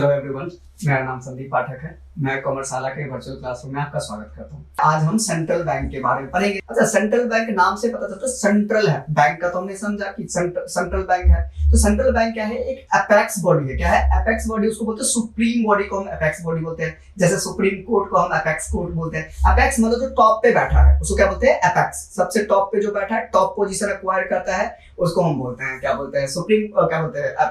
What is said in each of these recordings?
Hello everyone, मेरा नाम संदीप पाठक है। मैं कॉमर्सशाला के वर्चुअल क्लासरूम में आपका स्वागत करता हूँ। आज हम सेंट्रल बैंक के बारे में पढ़ेंगे। अच्छा, सेंट्रल बैंक नाम से पता चलता है सेंट्रल है बैंक का, तो हमने समझा कि सेंट्रल बैंक है। तो सेंट्रल बैंक क्या है? एक एपेक्स बॉडी है। क्या है एपेक्स बॉडी? उसको बोलते हैं सुप्रीम बॉडी को हम एपेक्स बॉडी बोलते हैं। जैसे सुप्रीम कोर्ट को हम एपेक्स कोर्ट बोलते हैं। एपेक्स मतलब जो टॉप पे बैठा है उसको क्या बोलते हैं? एपेक्स। सबसे टॉप पे जो बैठा है, टॉप पोजीशन एक्वायर करता है, उसको हम बोलते हैं क्या बोलते हैं?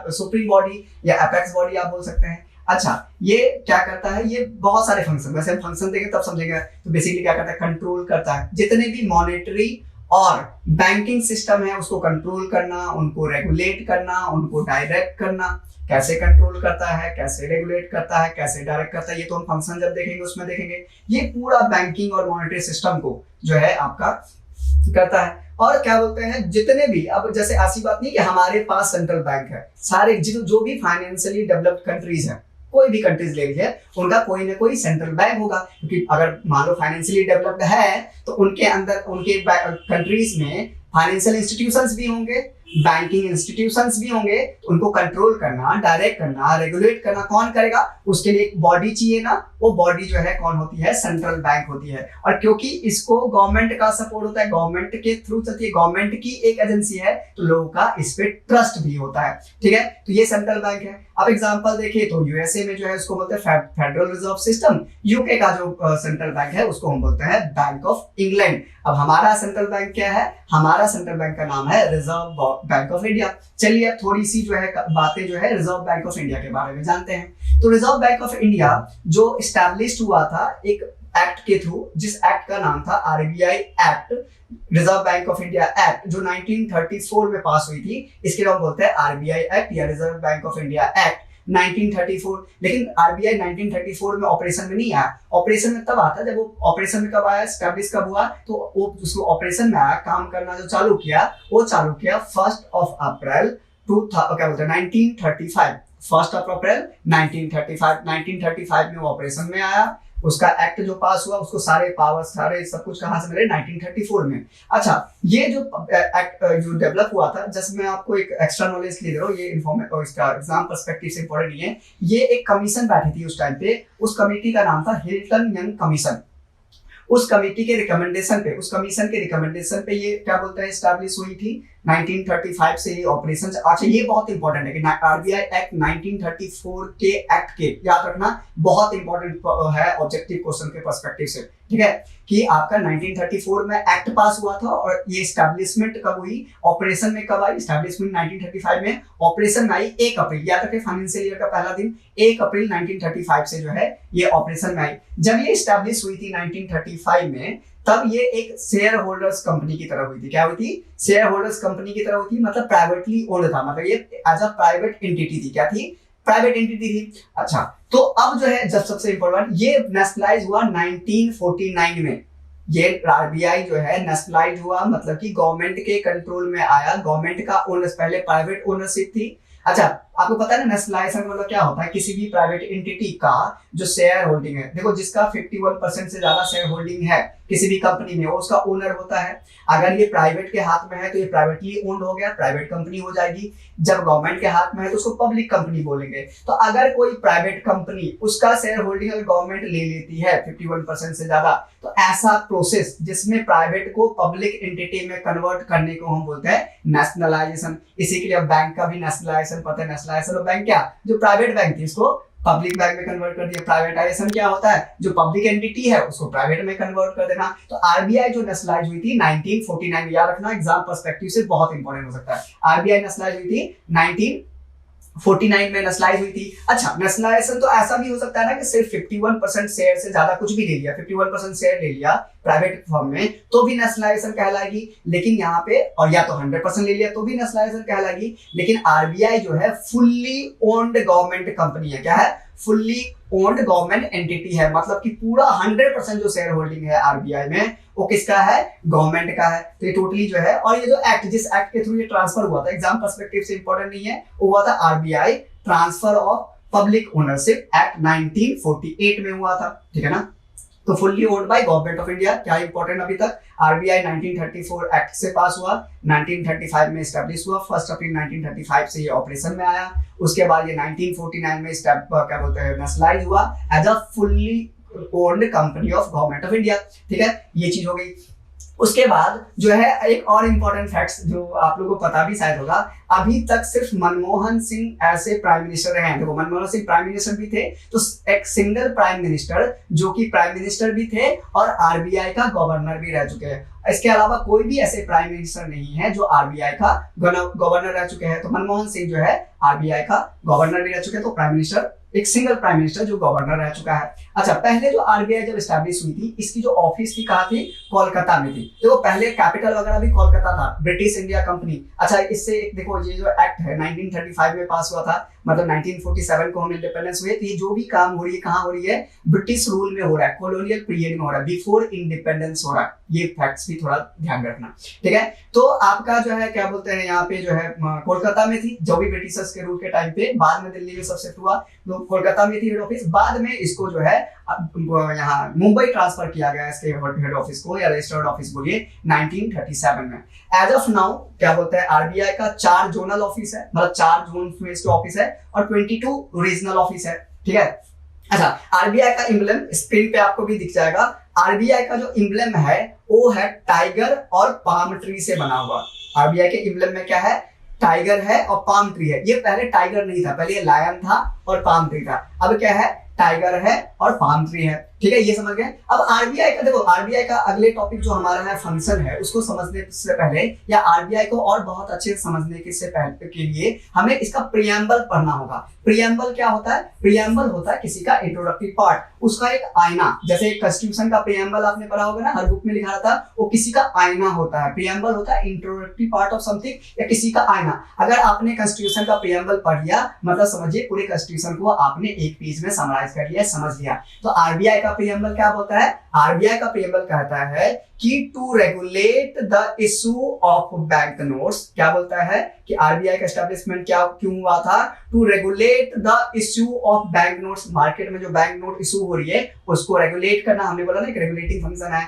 सुप्रीम बॉडी या एपेक्स बॉडी आप बोल सकते हैं। अच्छा, ये क्या करता है? ये बहुत सारे फंक्शन, वैसे हम फंक्शन देंगे तब समझेंगे। तो बेसिकली क्या करता है? कंट्रोल करता है। जितने भी मॉनेटरी और बैंकिंग सिस्टम है उसको कंट्रोल करना, उनको रेगुलेट करना, उनको डायरेक्ट करना। कैसे कंट्रोल करता है, कैसे रेगुलेट करता है, कैसे डायरेक्ट करता है, ये तो हम फंक्शन जब देखेंगे उसमें देखेंगे। ये पूरा बैंकिंग और मॉनेटरी सिस्टम को जो है आपका करता है। और क्या बोलते हैं, जितने भी, अब जैसे ऐसी बात नहीं कि हमारे पास सेंट्रल बैंक है, सारे जो भी फाइनेंशियली डेवलप्ड कंट्रीज हैं, कोई भी कंट्रीज ले लीजिए, उनका कोई ना कोई सेंट्रल बैंक होगा। क्योंकि अगर मान लो फाइनेंशियली डेवलप्ड है तो उनके अंदर, उनके कंट्रीज में फाइनेंशियल इंस्टीट्यूशंस भी होंगे, बैंकिंग इंस्टीट्यूशंस भी होंगे। तो उनको कंट्रोल करना, डायरेक्ट करना, रेगुलेट करना कौन करेगा? उसके लिए एक बॉडी चाहिए ना। वो बॉडी जो है कौन होती है? सेंट्रल बैंक होती है। और क्योंकि इसको गवर्नमेंट का सपोर्ट होता है, गवर्नमेंट के थ्रू चलती है, गवर्नमेंट की एक एजेंसी है, तो लोगों का इस पे ट्रस्ट भी होता है। ठीक है, तो ये सेंट्रल बैंक है। अब एग्जांपल देखिए तो यूएसए में जो है उसको बोलते हैं फेडरल रिजर्व सिस्टम। यूके का जो सेंट्रल बैंक है उसको हम बोलते हैं बैंक ऑफ इंग्लैंड। अब हमारा सेंट्रल बैंक क्या है? हमारा सेंट्रल बैंक का नाम है रिजर्व बैंक ऑफ इंडिया। चलिए अब थोड़ी सी जो है बातें जो है रिजर्व बैंक ऑफ इंडिया के बारे में जानते हैं। तो रिजर्व बैंक ऑफ इंडिया जो एस्टैब्लिश्ड हुआ था एक एक्ट के थ्रू, जिस एक्ट का नाम था RBI act, reserve bank of India act, जो 1934 में पास हुई थी। इसके नाम बोलते हैं आरबीआई एक्ट या reserve bank of India act 1934। लेकिन आरबीआई 1934 में ऑपरेशन में नहीं आया। ऑपरेशन में तब आता जब वो ऑपरेशन में कब आया, एस्टैब्लिश कब हुआ, तो वो उसको ऑपरेशन में आया, काम करना जो चालू किया वो चालू किया 1 अप्रैल 1935। 1 अप्रैल 1935 में वो ऑपरेशन में आया। उसका एक्ट जो पास हुआ, उसको सारे पावर्स, सारे सब कुछ कहां से मिले? 1934 में। अच्छा, ये जो एक्ट जो डेवलप हुआ था, जैसे मैं आपको एक एक्स्ट्रा नॉलेज ले दे रहा हूँ, ये इसका एग्जाम पर्सपेक्टिव से इंपॉर्टेंट नहीं है। ये एक कमीशन बैठी थी उस टाइम पे, उस कमेटी का नाम था हिल्टन यंग कमीशन। उस कमेटी के रिकमेंडेशन पे, उस कमीशन के रिकमेंडेशन पे ये क्या बोलते हैं एस्टैब्लिश हुई थी 1935 से ये ऑपरेशन। अच्छा, ये बहुत इंपॉर्टेंट है कि आरबीआई एक्ट 1934 के एक्ट के, याद रखना, बहुत इंपॉर्टेंट है ऑब्जेक्टिव क्वेश्चन के पर्सपेक्टिव से। ठीक है, कि आपका 1934 में एक्ट पास हुआ था और ये एस्टैब्लिशमेंट कब हुई, ऑपरेशन में कब आई? एस्टैब्लिशमेंट 1935 में, ऑपरेशन में आई 1 अप्रैल, याद रखें फाइनेंशियल ईयर का पहला दिन 1 अप्रैल 1935 से जो है ये ऑपरेशन में आई। जब ये एस्टैब्लिश हुई थी 1935 में, तब ये एक शेयर होल्डर्स कंपनी की तरह हुई थी। क्या हुई थी? शेयर होल्डर्स कंपनी की तरह हुई थी, मतलब प्राइवेटली ओन्ड था, मतलब ये एज अ प्राइवेट एंटिटी थी। क्या थी? प्राइवेट एंटिटी थी। अच्छा, तो अब जो है जब सबसे इंपॉर्टेंट, ये नेशनलाइज हुआ 1949 में। ये आरबीआई जो है नेशनलाइज हुआ, मतलब कि गवर्नमेंट के कंट्रोल में आया। गवर्नमेंट का ओनर्स, पहले प्राइवेट ओनरशिप थी। अच्छा, आपको पता है ना नेशनलाइजेशन मतलब क्या होता है? किसी भी प्राइवेट एंटिटी का जो शेयर होल्डिंग है, देखो जिसका 51% से ज्यादा शेयर होल्डिंग है किसी भी कंपनी में, वो उसका ओनर होता है। अगर ये प्राइवेट के हाथ में है तो ये प्राइवेटली ओन्ड हो गया, प्राइवेट कंपनी हो जाएगी। जब गवर्नमेंट के हाथ में है तो उसको पब्लिक कंपनी बोलेंगे। तो अगर कोई प्राइवेट कंपनी, उसका शेयर होल्डिंग अगर गवर्नमेंट ले लेती है 51% से ज्यादा, तो ऐसा प्रोसेस जिसमें प्राइवेट को पब्लिक एंटिटी में कन्वर्ट करने को हम बोलते हैं नेशनलाइजेशन। इसी के लिए बैंक का भी नेशनलाइजेशन पता है। नेशनलाइजेशन ऑफ बैंक क्या? जो प्राइवेट बैंक थी उसको पब्लिक बैंक में कन्वर्ट कर दिया। प्राइवेटाइजेशन क्या होता है? जो पब्लिक एंटिटी है उसको प्राइवेट में कन्वर्ट कर देना। तो आरबीआई जो नेशनलाइज हुई थी 1949, याद रखना, एग्जाम पर्सपेक्टिव से बहुत इंपॉर्टेंट हो सकता है। आरबीआई नेशनलाइज हुई थी 1949 में नेशनलाइज हुई थी। अच्छा, नेशनलाइजेशन तो ऐसा भी हो सकता है ना कि सिर्फ 51% शेयर से ज्यादा कुछ भी ले लिया, 51% शेयर ले लिया प्राइवेट फर्म में, तो भी नेशनलाइजेशन कहलाएगी। लेकिन यहाँ पे, और या तो 100% ले लिया तो भी नेशनलाइजेशन कहलाएगी। लेकिन आरबीआई जो है फुल्ली ओन्ड गवर्नमेंट कंपनी है। क्या है? फुल्ली ओन्ड गवर्नमेंट एंटिटी है, मतलब कि पूरा 100% जो शेयर होल्डिंग है आरबीआई में वो किसका है? गवर्नमेंट का है। तो ये टोटली जो है, और ये जो एक्ट, जिस एक्ट के थ्रू ये ट्रांसफर हुआ था, एग्जाम पर्सपेक्टिव से इंपॉर्टेंट नहीं है, वो हुआ था RBI transfer of public ownership act 1948 में हुआ था। ठीक है ना? तो fully owned by government of India. क्या इंपॉर्टेंट अभी तक, आरबीआई 1934 एक्ट से पास हुआ, 1935 में एस्टेब्लिश हुआ, 1 अप्रैल 1935 से ये ऑपरेशन में आया। उसके बाद ये 1949 में क्या बोलते हैं नेशनलाइज हुआ as a fully owned company of government of India. ठीक है, ये चीज हो गई। उसके बाद जो है एक और इम्पोर्टेंट फैक्ट्स जो आप लोगों को पता भी शायद होगा, अभी तक सिर्फ मनमोहन सिंह ऐसे प्राइम मिनिस्टर रहे हैं। देखो मनमोहन सिंह प्राइम मिनिस्टर भी थे, तो एक सिंगल प्राइम मिनिस्टर जो कि प्राइम मिनिस्टर भी थे और आरबीआई का गवर्नर भी रह चुके हैं। इसके अलावा कोई भी ऐसे प्राइम मिनिस्टर नहीं है जो आरबीआई का गवर्नर रह चुके हैं। तो मनमोहन सिंह जो है आरबीआई का गवर्नर भी रह चुके हैं, तो प्राइम मिनिस्टर एक सिंगल प्राइम मिनिस्टर जो गवर्नर रह चुका है। अच्छा, पहले जो आरबीआई जब एस्टैब्लिश हुई थी, इसकी जो ऑफिस थी कहाँ थी, कोलकाता में थी। देखो पहले कैपिटल वगैरह भी कोलकाता था, ब्रिटिश इंडिया कंपनी। अच्छा, इससे देखो ये जो एक्ट है 1935 में पास हुआ था, मतलब 1947 को हम इंडिपेंडेंस हुए। तो ये जो भी काम हो रही है कहाँ हो रही है, ब्रिटिश रूल में हो रहा है, कॉलोनियल पीरियड में हो रहा है, बिफोर इंडिपेंडेंस हो रहा है। ये फैक्ट्स भी थोड़ा ध्यान रखना, ठीक है। तो आपका जो है क्या बोलते हैं यहाँ पे जो है कोलकाता में थी, जो भी ब्रिटिशर्स के रूल के टाइम पे, बाद में दिल्ली में सब शिफ्ट हुआ, तो कोलकाता में थी हेड ऑफिस। बाद में इसको जो है यहाँ मुंबई ट्रांसफर किया गया इसके हेड ऑफिस को, या रजिस्टर्ड ऑफिस बोलिए, 1937 में। एज ऑफ नाउ क्या बोलते हैं आरबीआई का 4 जोनल ऑफिस है, मतलब 4 जोन में इसके ऑफिस है, और 22 रीजनल ऑफिस है, ठीक है। अच्छा, आरबीआई का इम्ब्लेम स्क्रीन पे आपको भी दिख जाएगा। आरबीआई का जो इम्ब्लेम है वो है टाइगर और पाम ट्री से बना हुआ। आरबीआई के इम्ब्लेम में क्या है, टाइगर है और पाम ट्री है। ये पहले टाइगर नहीं था, पहले ये लायन था और पाम ट्री था। अब क्या है, टाइगर है और पाम ट्री है, ठीक है, ये समझ गए। अब आरबीआई का देखो, आरबीआई का अगले टॉपिक जो हमारा है फंक्शन है, उसको समझने से पहले या आरबीआई को और बहुत अच्छे से समझने के लिए हमें इसका प्रियम्बल पढ़ना होगा। प्रियम्बल क्या होता है, प्रियम्बल होता है किसी का इंट्रोडक्टरी पार्ट, उसका एक आईना। जैसे कॉन्स्टिट्यूशन का प्रियम्बल आपने पढ़ा होगा ना, हर बुक में लिखा रहता है, वो किसी का आईना होता है। प्रियम्बल होता है इंट्रोडक्टरी पार्ट ऑफ समथिंग या किसी का आईना। अगर आपने कॉन्स्टिट्यूशन का प्रियम्बल पढ़ लिया, मतलब समझिए पूरे कॉन्स्टिट्यूशन को आपने एक पेज में समराइज कर लिया, समझ लिया। तो आरबीआई का प्रियम्बल क्या बोलता है, आरबीआई का प्रियम्बल कहता है कि to regulate the issue of bank notes. क्या बोलता है कि आरबीआई का एस्टैब्लिशमेंट क्यों हुआ था, to regulate the issue of bank notes. Market में जो बैंक नोट इशू हो रही है उसको रेगुलेट करना, हमने बोला ना एक रेगुलेटिंग फंक्शन है।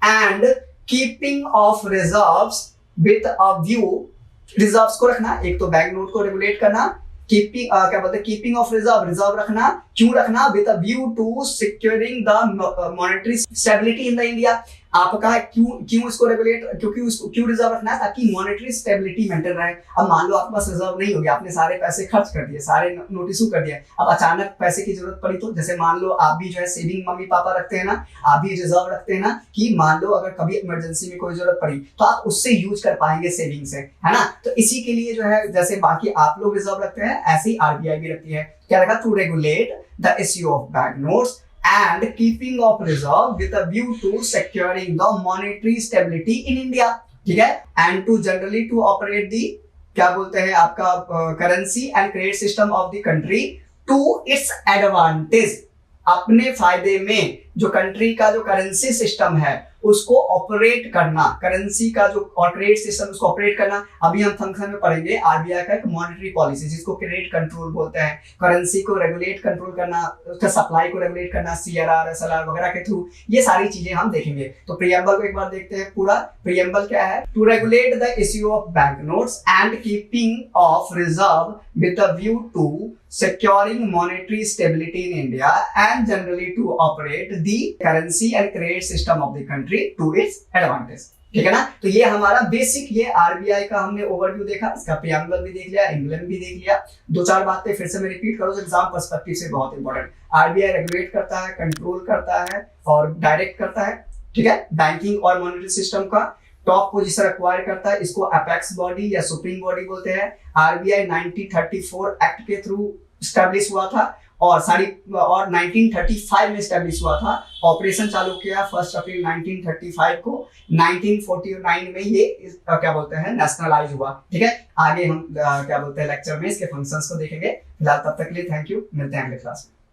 And keeping of reserves with a view, reserves को रखना, एक तो बैंक नोट को रेगुलेट करना, कीपिंग क्या बोलते हैं, कीपिंग ऑफ रिजर्व रखना, क्यों रखना, with a view to securing the monetary stability in the India. आपका क्यों इसको रेगुलेट, क्योंकि उसको क्यों रिजर्व रखना है, ताकि मॉनेटरी स्टेबिलिटी मेंटेन रहे। अब मान लो आपके पास रिजर्व नहीं हो गया, आपने सारे पैसे खर्च कर दिए, सारे नोट इशू कर दिए, अब अचानक पैसे की जरूरत पड़ी तो, जैसे मान लो आप भी जो है सेविंग मम्मी पापा रखते हैं ना, आप भी रिजर्व रखते हैं ना, कि मान लो अगर कभी इमरजेंसी में कोई जरूरत पड़ी तो आप उससे यूज कर पाएंगे सेविंग से, है ना। तो इसी के लिए जो है जैसे बाकी आप लोग रिजर्व रखते हैं, ऐसे ही आरबीआई भी रखती है। क्या रखा, to regulate the issue of bank notes and keeping of reserve with a view to securing the monetary stability in India, ठीक है। and to generally to operate the क्या बोलते हैं आपका currency and credit system of the country to its advantage, अपने फायदे में जो कंट्री का जो करेंसी सिस्टम है उसको ऑपरेट करना, करेंसी का जो क्रेडिट सिस्टम उसको ऑपरेट करना। अभी हम फंक्शन में पढ़ेंगे आरबीआई का एक मॉनेटरी पॉलिसी जिसको क्रेडिट कंट्रोल बोलते हैं, करेंसी को रेगुलेट कंट्रोल करना, उसका सप्लाई को रेगुलेट करना, सीआरआर एसएलआर वगैरह के थ्रू, ये सारी चीजें हम देखेंगे। तो प्रियम्बल को एक बार देखते हैं पूरा। प्रियम्बल क्या है, to regulate the issue of bank notes and keeping of reserve with a view to securing monetary stability in India and generally to operate the currency and credit system of the country to its advantage, ठीक है ना। तो ये हमारा basic, ये RBI का हमने overview देखा, इसका प्रियम्बल भी देख लिया, एम्ब्लेम भी देख लिया। 2-4 बातें फिर से मैं रिपीट करूं तो एग्जाम पर्सपेक्टिव से बहुत इंपॉर्टेंट। आरबीआई रेगुलेट करता है, कंट्रोल करता है और डायरेक्ट करता है, ठीक है, बैंकिंग और मॉनेटरी सिस्टम का। टॉप पोजीशन एक्वायर करता है, इसको अपेक्स बॉडी या सुप्रीम बॉडी बोलते हैं। आरबीआई 1934 एक्ट के थ्रू स्टैब्लिश हुआ था और 1935 में स्टैब्लिश हुआ था। ऑपरेशन चालू किया 1 अप्रैल 1935 को। 1949 में ये क्या बोलते हैं नेशनलाइज हुआ, ठीक है। आगे हम क्या बोलते हैं लेक्चर में इसके फंक्शंस को देखेंगे। फिलहाल तब तक के लिए थैंक यू, मिलते हैं अगले क्लास में।